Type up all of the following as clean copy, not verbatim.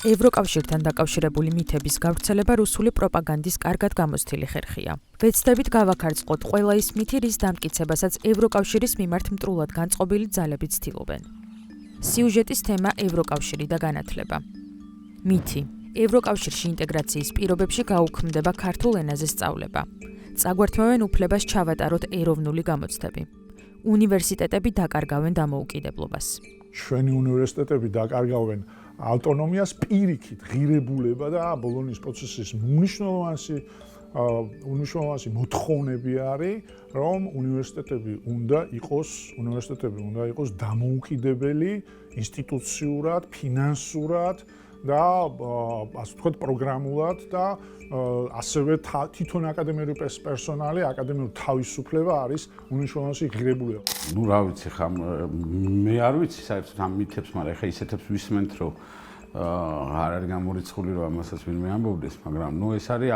ევროკავშირთან დაკავშირებული მითების გავრცელება რუსული პროპაგანდის კარგად გამოცდილი ხერხია. ვეცდებით გავაქარწყოთ ყველა ის მითი, რის დამტკიცებასაც ევროკავშირის მიმართ მტრულად განწყობილი ძალები ცდილობენ. სიუჟეტის თემა ევროკავშირი და განათლება. მითი. ევროკავშირში ინტეგრაციის პირობებში გაუქმდება ქართულ ენაზე სწავლება. წაგვართმევენ უფლებას ჩავატაროთ ეროვნული გამოცდები. უნივერსიტეტები დაკარგავენ დამოუკიდებლობას. ჩვენი უნივერსიტეტები დაკარგავენ ავტონომიას პირიქით, ღირებულება და ბოლონის პროცესის უმნიშვნელოვანესი მოთხოვნები არის, რომ უნივერსიტეტები უნდა იყოს დამოუკიდებელი ინსტიტუციურად, ფინანსურად და ასე ვთქვათ, პროგრამულად და ასევე თვითონ აკადემიური პერსონალი, აკადემიური თავისუფლება არის უმნიშვნელოვანესი ღირებულება. ნუ რა ვიცი ხა მე არ ვიცი საერთოდ ამ მითებს, მაგრამ ეხა ისეთებს ვისმენთ, რომ არ არის გამორიცხული, რომ ამასაც ვინმე ამბობდეს, მაგრამ ნუ ეს არის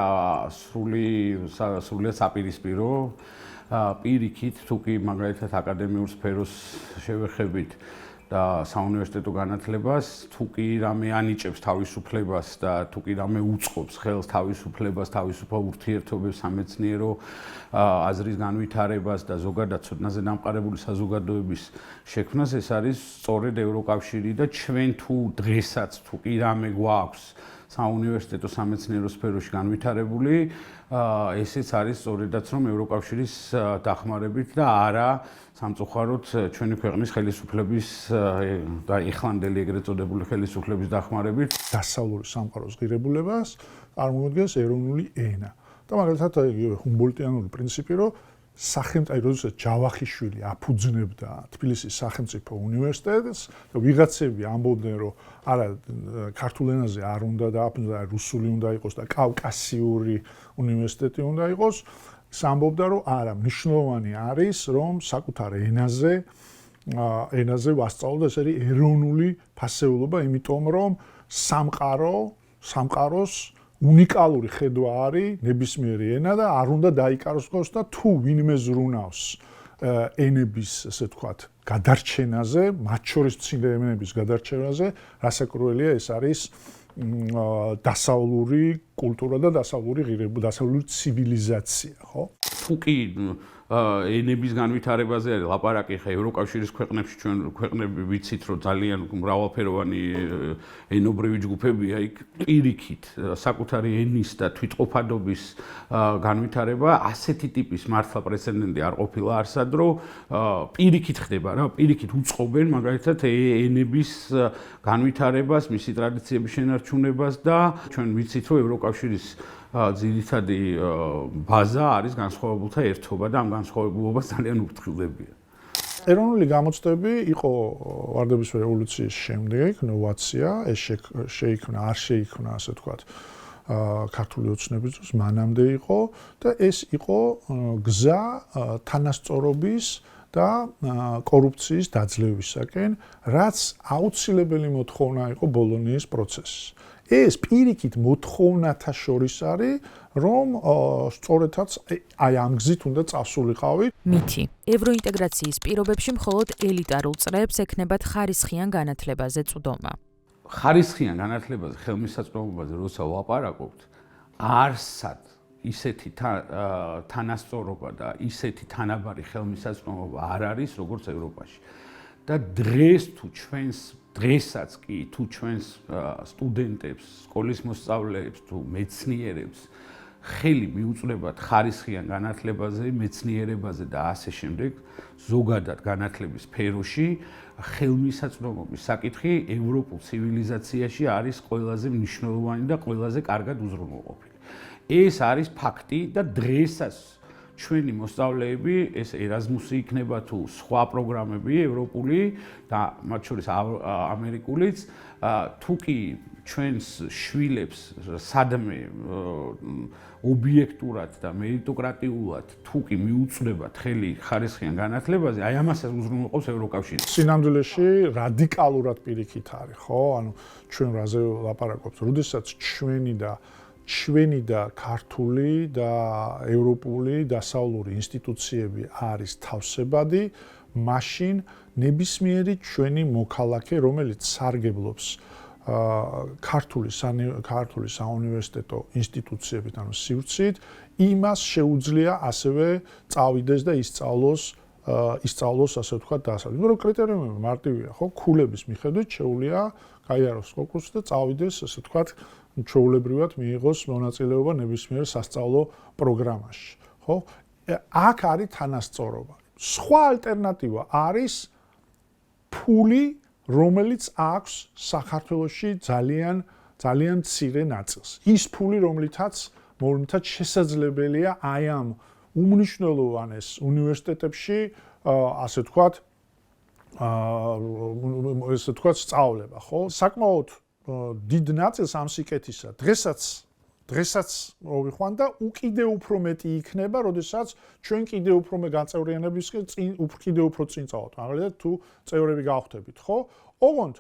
სრულიად საპირისპირო პირიქით, თუ კი მაგალითად აკადემიურ სფეროს შევეხებით და საუნივერსიტეტო განათლებას, თუ კი რამე ანიჭებს თავისუფლებას და თუ კი რამე უწყობს ხელს თავისუფლებას, თავისუფალ ურთიერთობებს, სამეცნიერო აზრის განვითარებას და ზოგადად ცოდნაზე დამყარებული საზოგადოების შექმნას, ეს არის სწორედ ევროკავშირი და ჩვენ თუ დღესაც თუ კი რამე გვაქვს საუნივერსიტეტო სამეცნიერო სფეროში განვითარებული, ესეც არის სწორედაც რომ ევროკავშირის დახმარებით და არა სამწუხაროდ ჩვენი ქვეყნის ხელისუფლების და ეხლანდელი ეგრეთ წოდებული ხელისუფლების დახმარებით დასავლური სამყაროს ღირებულებას წარმოადგენს ეროვნული ენა. და მაგალითად ჰუმბოლტიანური პრინციპი, რომ როდესაც ჯავახიშვილი აფუძნებდა თბილისის სახელმწიფო უნივერსიტეტს და ვიღაცები ამბობდნენ, რომ არა ქართულ ენაზე არ უნდა დააფუძნოს, რუსული უნდა იყოს და კავკასიური უნივერსიტეტი უნდა იყოს, ამბობდა, რომ არა, მნიშვნელოვანი არის, რომ საკუთარ ენაზე ვასწავლოთ, ეს არის ეროვნული ფასეულობა, იმიტომ რომ სამყაროს უნიკალური ხედვა არის ნებისმიერი ენა და არ უნდა დაიკარგოს და თუ ვინმე ზრუნავს ენების, ასე ვთქვათ, გადარჩენაზე, მათ შორის მცირე ენების გადარჩენაზე, რასაკვირველია, ეს არის დასავლური კულტურა და დასავლური ღირებულება, დასავლური ცივილიზაცია, ხო? თუ კი ენების განვითარებაზე არის ლაპარაკი, ხა ევროკავშირის ქვეყნებში ჩვენ ქვეყნები ვიცით, რომ ძალიან მრავალფეროვანი ენობრივი ჯგუფებია, იქ პირიქით საკუთარი ენის და თვითყოფადობის განვითარება ასეთი ტიპის მართლა პრეცედენტი არ ყოფილა არსად, რომ პირიქით ხდება რა, პირიქით უწყობენ მაგალითად ენების განვითარებას, მისი ტრადიციების შენარჩუნებას და ჩვენ ვიცით, რომ ევროკავშირის ძირითადი ბაზა არის განსხვავებულთა ერთობა და ამ განსხვავებულობას ძალიან უფრთხილდებიან. ეროვნული გამოცდები იყო ვარდების რევოლუციის შემდეგ ნოვაცია, ეს არ შეიქმნა, ასე ვთქვათ, ქართული ოცნების დროს, მანამდე იყო და ეს იყო გზა თანასწორობის და კორუფციის დაძლევისაკენ, რაც აუცილებელი მოთხოვნა იყო ბოლონიის პროცესის. ეს პირიქით მოთხოვნათა შორის არის, რომ სწორედაც აი ამ გზით უნდა წასულიყავით. მითი. ევროინტეგრაციის პირობებში მხოლოდ ელიტარულ წრეებს ექნებათ ხარისხიან განათლებაზე წვდომა. ხარისხიან განათლებაზე, ხელმისაწვდომობაზე როცა ვლაპარაკობთ, არსად ისეთი თანასწორობა და ისეთი თანაბარი ხელმისაწვდომობა არ არის, როგორც ევროპაში. და დღესაც კი თუ ჩვენს სტუდენტებს, სკოლის მოსწავლეებს თუ მეცნიერებს ხელი მიუწვდებათ ხარისხიან განათლებაზე, მეცნიერებაზე და ასე შემდეგ, ზოგადად განათლების სფეროში ხელმისაწვდომობის საკითხი ევროპულ ცივილიზაციაში არის ყველაზე მნიშვნელოვანი და ყველაზე კარგად უზრუნველყოფილი. ეს არის ფაქტი და დღესაც ჩვენი მოსწავლეები, ეს ერაზმუსი იქნება თუ სხვა პროგრამები ევროპული და მათ შორის ამერიკულიც, თუ კი ჩვენს შვილებს სადმე ობიექტურად და მერიტოკრატიულად თუ კი მიუწვდებათ ხელი ხარისხიან განათლებაზე, აი ამასაც უზრუნველყოფს ევროკავშირი. სინამდვილეში რადიკალურად პირიქით არის, ხო? ანუ ჩვენ რაზე ლაპარაკობთ, როდესაც ჩვენი და ქართული და ევროპული დასავლური ინსტიტუციები არის თავსებადი, მაშინ ნებისმიერი ჩვენი მოქალაქე, რომელიც სარგებლობს ქართული საუნივერსიტეტო ინსტიტუციებით, ანუ სივრცით, იმას შეუძლია ასევე წავიდეს და ისწავლოს ასე ვთქვათ დასავლეთ. იმიტომ რომ კრიტერიუმები მარტივია, ხო? ქულების მიხედვით შეუძლია გაიაროს კონკურსს და წავიდეს, ასე ვთქვათ, ჩვეულებრივად მიიღოს მონაწილეობა ნებისმიერ სასწავლო პროგრამაში, ხო? აქ არის თანასწორობა. სხვა ალტერნატივა არის ფული, რომელიც აქვს საქართველოში ძალიან მცირე ნაწილს. ის ფული, რომლითაც შესაძლებელია აი ამ უმნიშვნელოვანეს უნივერსიტეტებში, ასე ვთქვათ, სწავლება, ხო? საკმაოდ დიდ ნაწილს ამ სიკეთისა დღესაც მოვიხვან და უკიდე უფრო მეტი იქნება, როდესაც ჩვენ კიდე უფრო მე განწევრიანებისკენ კიდე უფრო წინ წავთ. მაგალითად, თუ წევრები გავხდებით, ხო? ოღონდ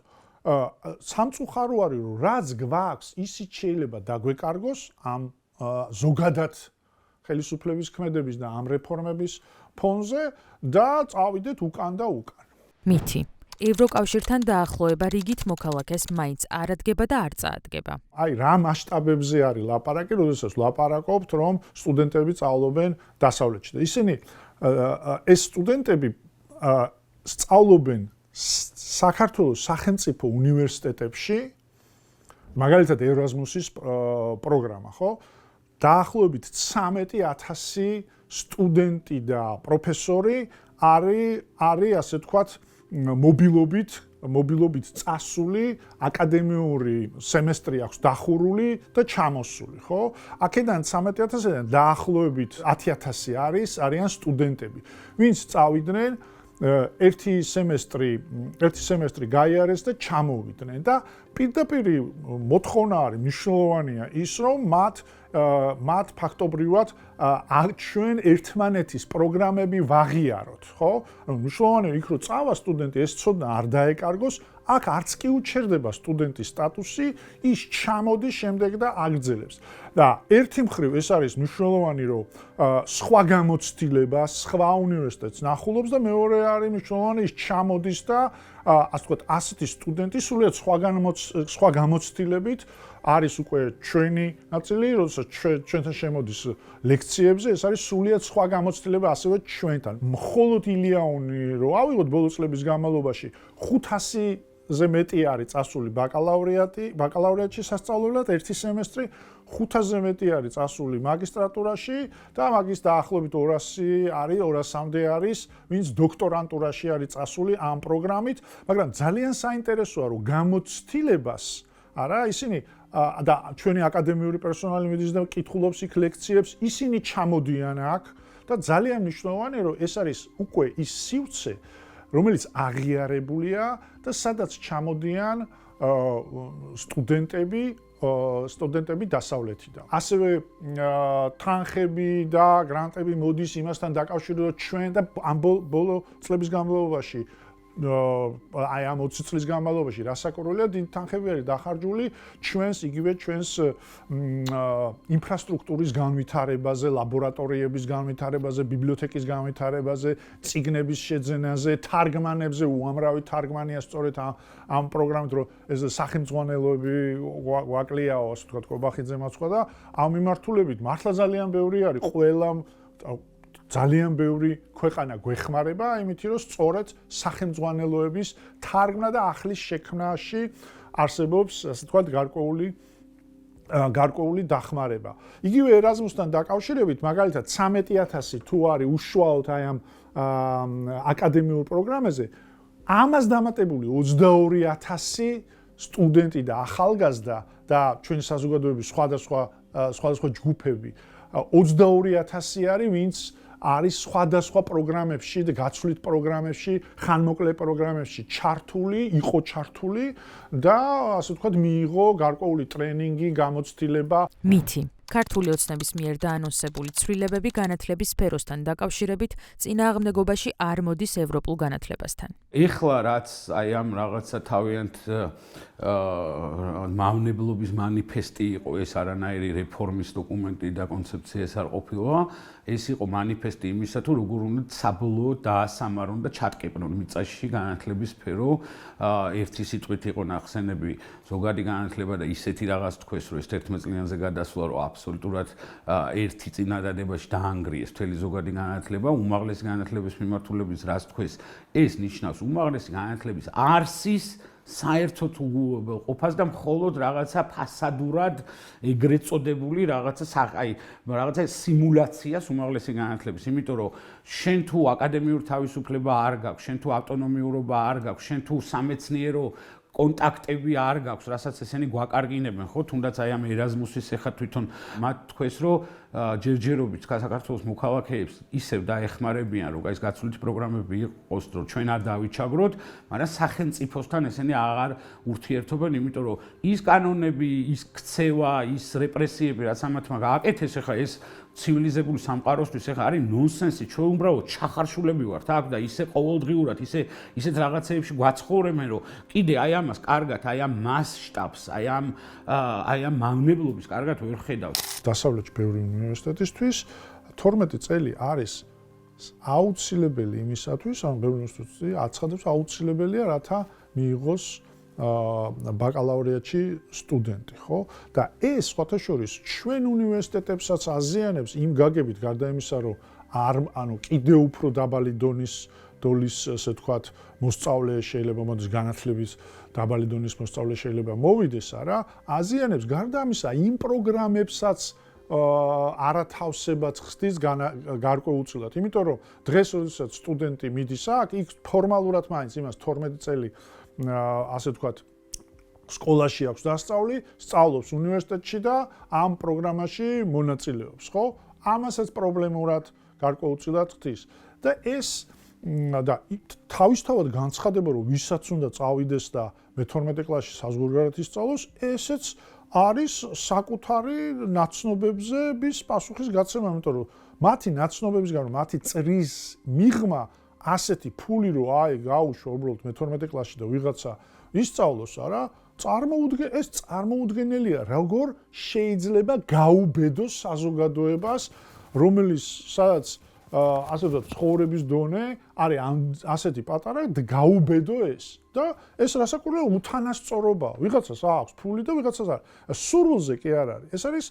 სამწუხარო არის, რომ რაც გვაქვს, ისიც შეიძლება დაგვეკარგოს ამ ზოგადად ხელისუფლების ქმედების და ამ რეფორმების ფონზე და წავიდეთ უკან და უკან. მითი ევროკავშირთან დაახლოება რიგით მოქალაქეს მაინც არ ადგება და არ წაადგება. აი რა მასშტაბებზე არის ლაპარაკი, როდესაც ვლაპარაკობთ, რომ სტუდენტები სწავლობენ დასავლეთში და ისინი ეს სტუდენტები სწავლობენ საქართველოს სახელმწიფო უნივერსიტეტებში, მაგალითად ერაზმუსის პროგრამა, ხო? დაახლოებით 13,000 სტუდენტი და პროფესორი არის ასე ვთქვათ მობილობით წასული, აკადემიური სემესტრი აქვს დახურული და ჩამოსული, ხო? აქედან 13,000-დან დაახლოებით 10,000 არიან სტუდენტები, ვინც წავიდნენ ერთი სემესტრი გაიარეს და ჩამოვიდნენ და პირდაპირ მოთხოვნა არის მნიშვნელოვანია ის, რომ მათ ფაქტობრივად ჩვენ ერთმანეთის პროგრამები ვაღიაროთ, ხო? მნიშვნელოვანია იქ რომ წავა სტუდენტი, ეს ცოდნა არ დაეკარგოს, აქ არც კი უჩერდება სტუდენტის სტატუსი, ის ჩამოდის შემდეგ და აგრძელებს. და ერთი მხრივ ეს არის მნიშვნელოვანი, რომ სხვა გამოცდილება, სხვა უნივერსიტეტს ნახულობს და მეორე არის მნიშვნელოვანი, ის ჩამოდის და ასე ვთქვათ, ასეთი სტუდენტი სულიად სხვა გამოცდილებით არის უკვე ჩვენი ნაწილი, როდესაც ჩვენთან შემოდის ლექციებზე, ეს არის სულიად სხვა გამოცდილება ასევე ჩვენთან. მხოლოდ ილიანონი რო ავიღოთ ბოლო წლების განმავლობაში 500-ზე მეტი არის წასული ბაკალავრიატში სასწავლებლად ერთი სემესტრი, 500-ზე მეტი არის წასული მაგისტრატურაში და მაგის დაახლოებით 200-მდე არის, ვინც დოქტორანტურაში არის წასული ამ პროგრამით, მაგრამ ძალიან საინტერესოა, რომ გამოცდილებას არა ისინი და ჩვენი აკადემიური პერსონალი მიდის და კითხულობს იქ ლექციებს, ისინი ჩამოდიან აქ და ძალიან მნიშვნელოვანია, რომ ეს არის უკვე ის სივრცე, რომელიც აღიარებულია და სადაც ჩამოდიან სტუდენტები დასავლეთიდან. ასევე თანხები და გრანტები მოდის იმასთან დაკავშირებით, ჩვენ და ამ ბოლო წლების განმავლობაში აი ამ 20 წლის განმავლობაში რასაკურველია დიდ თანხები არის დახარჯული ჩვენს ინფრასტრუქტურის განვითარებაზე, ლაბორატორიების განვითარებაზე, ბიბლიოთეკის განვითარებაზე, წიგნების შეძენაზე, თარგმანებზე, უამრავი თარგმანია სწორედ ამ პროგრამით, რომ ეს სახელმძღვანელოები ვაკლიაო, ასე ვთქვათ, კობახიძე მაცხვა და ამ მიმართულებით მართლა ძალიან ბევრი არის, ძალიან ბევრი ქვეყანა გვეხმარება, იმით რომ სწორედ სახელმძღვანელოების თარგმნა და ახლის შექმნაში არსებობს, ასე ვთქვათ, გარკვეული დახმარება. იგივე ერაზმუსთან დაკავშირებით, მაგალითად 13,000 თუ არის უშუალოდ აი ამ აკადემიურ პროგრამაზე, ამას დამატებული 22,000 სტუდენტი და ახალგაზრდა და ჩვენი საზოგადოების სხვადასხვა ჯგუფები 22,000 არის, ვინც არის სხვადასხვა პროგრამებში და გაცვლით პროგრამებში, ხანმოკლე პროგრამებში იყო ჩართული და ასე ვთქვათ, მიიღო გარკვეული ტრენინგი, გამოცდილება. მითი ქართული ოცნების მიერ დაანონსებული ცვლილებები განათლების სფეროსთან დაკავშირებით წინააღმდეგობაში არ მოდის ევროპულ განათლებასთან. ეხლა რაც აი ამ რაღაცა თავიანთ მავნებლობის მანიფესტი იყო, ეს არანაირი რეფორმის დოკუმენტი და კონცეფცია ეს არ ყოფილა, ეს იყო მანიფესტი იმისა, თუ როგორ უნდა საბოლოოდ დაასამარონ და ჩატკეპნონ მიწაში განათლების სფერო. ერთი სიტყვით იყო ნახსენები ზოგადი განათლება და ისეთი რაღაც თქვეს, რომ ეს 11 წლიანზე გადასვლა, რომ აბსოლუტურად ერთი წინადადებაში დაანგრიეს მთელი ზოგადი განათლება, უმაღლესი განათლების მიმართულების რაც თქვეს, ეს ნიშნავს უმაღლესი განათლების არსის საერთოდ ყოფას და მხოლოდ რაღაცა ფასადურად ეგრეთ წოდებული რაღაცა სიმულაციას უმაღლესი განათლების, იმიტომ რომ შენ თუ აკადემიური თავისუფლება არ გაქვს, შენ თუ ავტონომიურობა არ გაქვს, შენ თუ სამეცნიერო კონტაქტები არ გაქვს, რასაც ესენი გვაკარგინებენ, ხო? თუნდაც აი ამ ერაზმუსის ეხა თვითონ მათ თქვეს, რომ ჯერჯერობით საქართველოს მოქალაქეებს ისევ დაეხმარებიან, რომ ეს გაცვლითი პროგრამები იყოს, რომ ჩვენ არ დავიჩაგროთ, მაგრამ სახელმწიფოსთან ესენი აღარ ურთიერთობენ, იმიტომ რომ ის კანონები, ის ქცევა, ის რეპრესიები, რაც ამათმა გააკეთეს, ეხა ეს ცივილიზებული სამყაროსთვის ეხა არის ნონსენსი, ჩვენ უბრალოდ ჩახარშულები ვართ აქ და ისე ყოველდღიურად, ისეთ რაღაცეებში გვაცხოვრებენ, რომ კიდე აი ამას კარგად, აი ამ მასშტაბს, აი ამ მავნებლობის კარგად ვერ ხედავთ. დასავლეთში ბევრი უნივერსიტეტისთვის 12 წელი არის აუცილებელი იმისათვის, ანუ ბევრი უნივერსიტეტი აცხადებს აუცილებელია, რათა მიიღოს ბაკალავრიატში სტუდენტი, ხო? და ეს სხვათა შორის ჩვენ უნივერსიტეტებსაც აზიანებს იმ გაგებით, გარდა იმისა, რომ კიდევ უფრო დაბალი დონის, ესე ვთქვათ, მოსწავლე შეიძლება მოდის განათლების დაბალი დონის მოსწავლე შეიძლება მოვიდეს, არა? აზიანებს გარდა ამისა იმ პროგრამებსაც არათავსებად ხსნის გარკვეულწილად. იმიტომ რომ დღეს როდესაც სტუდენტი მიდის აქ, იქ ფორმალურად მაინც იმას 12 წელი ასე ვთქვათ, სკოლაში აქვს დასწავლი, სწავლობს უნივერსიტეტში და ამ პროგრამაში მონაწილეობს, ხო? ამასაც პრობლემურად გარკვეულწილად ხდის. და ეს და თავისთავად განცხადება, რომ ვისაც უნდა წავიდეს და მე-12 კლასში საზღვარგარეთ ისწავლოს, ესეც არის საკუთარი ნაცნობებზე პასუხის გაცემა, იმიტომ რომ მათი ნაცნობების გამო, მათი წრის მიღმა ასეთი ფული, რომ გაუშვა უბრალოდ მე-12 კლასში და ვიღაცა ისწავლოს, არა, ეს წარმოუდგენელია, როგორ შეიძლება გაუბედოს საზოგადოებას, სადაც ასე ვთქვათ, ცხოვრების დონე არის ასეთი პატარა და გაუბედო ეს. და ეს რასაკვირველია უთანასწორობაა. ვიღაცას აქვს ფული და ვიღაცას არ. სურვილზე კი არ არის. ეს არის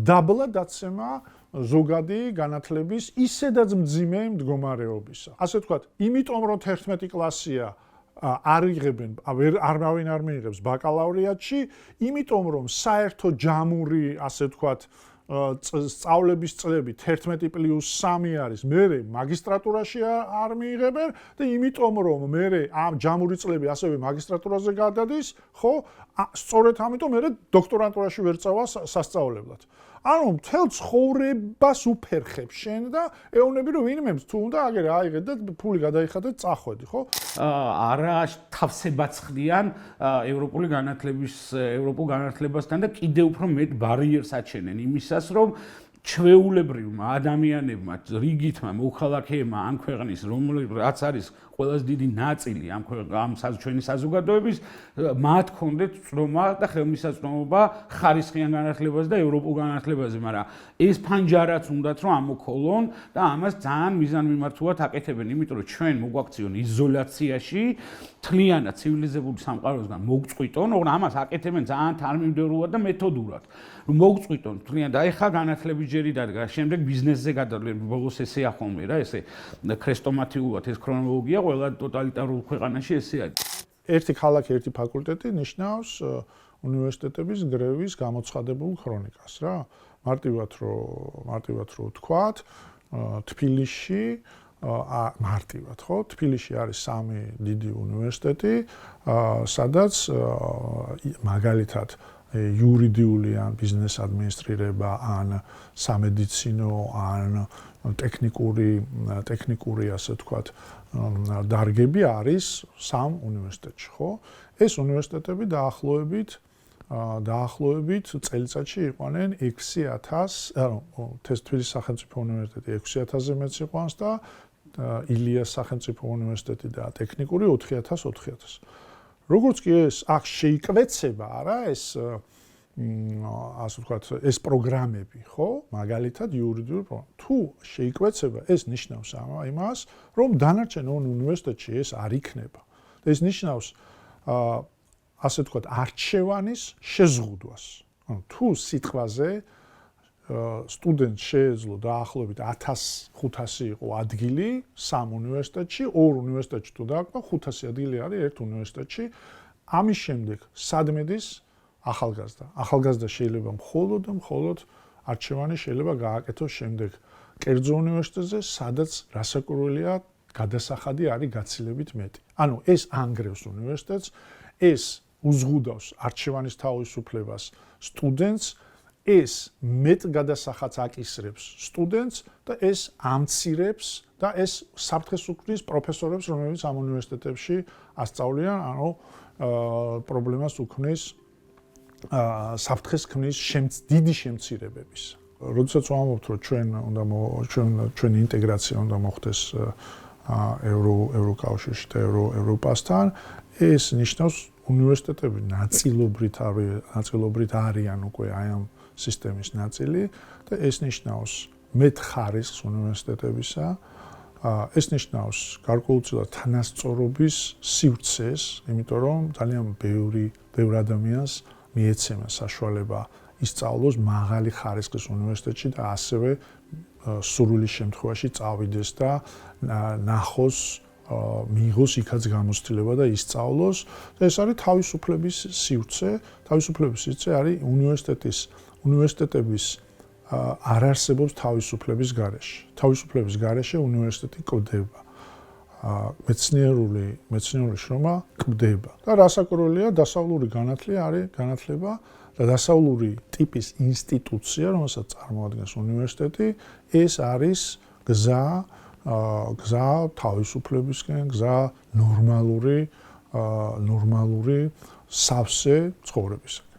დაბლა დაცემა ზოგადი განათლების ისედაც მძიმე მდგომარეობისა. ასე ვთქვათ, იმიტომ რომ 11 კლასია არ იღებენ, არავინ არ მიიღებს ბაკალავრიატში, იმიტომ რომ საერთო ჯამური, ასე ვთქვათ, სწავლების წლები 11+3 არის, მერე მაგისტრატურაში არ მიიღებენ და იმიტომ რომ მერე ამ ჯამური წლები ასევე მაგისტრატურაზე გადადის, ხო? სწორედ ამიტომ მერე დოქტორანტურაში ვერ წავა სასწავლებლად. ანუ მთელ ცხოვრებას უფერხებს შენ და ეუბნები რომ ვინმემ თუ უნდა აგერ აიღეთ და ფული გადაიხადე წახვედი, ხო? არა თავსებაც ხდიან ევროპულ განათლებასთან და კიდევ უფრო მეტ ბარიერს აჩენენ იმისას, რომ ჩვეულებრივმა ადამიანებმა, რიგითმა მოქალაქეებმა ამ ქვეყნის, რაც არის ყველაზე დიდი ნაწილი ამ ჩვენი საზოგადოების, მათ ჰქონდეთ წრომა და ხელმისაწვდომობა ხარისხიან განათლებაზე და ევროპულ განათლებაზე, მაგრამ ეს ფანჯარაც უნდათ რომ ამოქოლონ და ამას ძალიან მიზანმიმართულად აკეთებენ, იმიტომ რომ ჩვენ მოგვაქციონ იზოლაციაში, თლიანად ცივილიზებული სამყაროსგან მოგწყვიტონ, მაგრამ ამას აკეთებენ ძალიან თანმიმდევრულად და მეთოდურად. რომ მოგწყვიტონ თლიანად, აი ხა განათლების ჯერი დადგა, შემდეგ ბიზნესზე გადავლენ, ბოლოს ესეა ხოლმე რა, ესე ქრესტომატიულად ეს ქრონოლოგია ყველა ტოტალიტარულ ქვეყანაში ესე არის. ერთი ქალაქი, ერთი ფაკულტეტი ნიშნავს უნივერსიტეტების გრევის გამოცხადებულ ქრონიკას რა. მარტივად რომ ვთქვათ, თბილისში მარტივად, ხო? თბილისში არის 3 დიდი უნივერსიტეტი, სადაც მაგალითად იურიდიული ან ბიზნეს ადმინისტრირება ან სამედიცინო ან ტექნიკური ასე ვთქვათ დარგები არის 3 უნივერსიტეტში, ხო? ეს უნივერსიტეტები დაახლოებით დაახლოებით წელიწადში იყვანენ 6000, თბილისის სახელმწიფო უნივერსიტეტი 6000-ზე მეც იყვანს და ილიას სახელმწიფო უნივერსიტეტი და ტექნიკური 4000. როგორც კი ეს აქ შეიკვეცება, არა ეს ასე ვთქვათ, ეს პროგრამები, ხო? მაგალითად იურიდიული პროგრამა. თუ შეიკვეცება, ეს ნიშნავს იმას, რომ დანარჩენ უნივერსიტეტში ეს არ იქნება. ეს ნიშნავს ასე ვთქვათ, არჩევანის შეზღუდვას. თუ სიტყვაზე სტუდენტს შეეძლო დაახლოებით 1500 იყო ადგილი სამ უნივერსიტეტში, ორ უნივერსიტეტში თუ დააკვდა 500 ადგილი არის ერთ უნივერსიტეტში. ამის შემდეგ სად მედის ახალგაზრდა. ახალგაზრდა შეიძლება მხოლოდ არჩევანი შეიძლება გააკეთოს შემდეგ კერძო უნივერსიტეტზე, სადაც რასაკვირველია გადასახადი არის გაცილებით მეტი. ანუ ეს ანგრევს უნივერსიტეტს, ეს უზღუდავს არჩევანის თავისუფლებას სტუდენტს, ეს მეტ გადასახადს აკისრებს სტუდენტს და ეს ამცირებს და ეს საფრთხეს უქმნის პროფესორებს, რომლებიც ამ უნივერსიტეტებში ასწავლიან, ანუ პრობლემას უქმნის საფრთხეს ქმნის დიდი შემცირებების. როდესაც ვამბობთ, რომ ჩვენი ინტეგრაცია უნდა მოხდეს ევროკავშირში და ევროპასთან, ეს ნიშნავს უნივერსიტეტები ნაწილობრივ არიან უკვე აი ამ სისტემის ნაწილი და ეს ნიშნავს მეტ ხარისხს უნივერსიტეტებისა. ეს ნიშნავს გარკვეულწილად თანასწორობის სივრცეს, იმიტომ რომ ძალიან ბევრ ადამიანს მიეცემა საშუალება ისწავლოს მაღალი ხარისხის უნივერსიტეტში და ასევე სურვილის შემთხვევაში წავიდეს და ნახოს მიიღოს იქაც გამოცდილება და ისწავლოს. ეს არის თავისუფლების სივრცე. თავისუფლების სივრცე არის უნივერსიტეტების არ არსებობს თავისუფლების გარეშე. თავისუფლების გარეშე უნივერსიტეტი კვდება. მეცნიერული შრომა კვდება. და რასაკვირველია, დასავლური განათლება და დასავლური ტიპის ინსტიტუცია, რომელსაც წარმოადგენს უნივერსიტეტი, ეს არის გზა თავისუფლებისკენ, გზა ნორმალური სავსე ცხოვრებისკენ.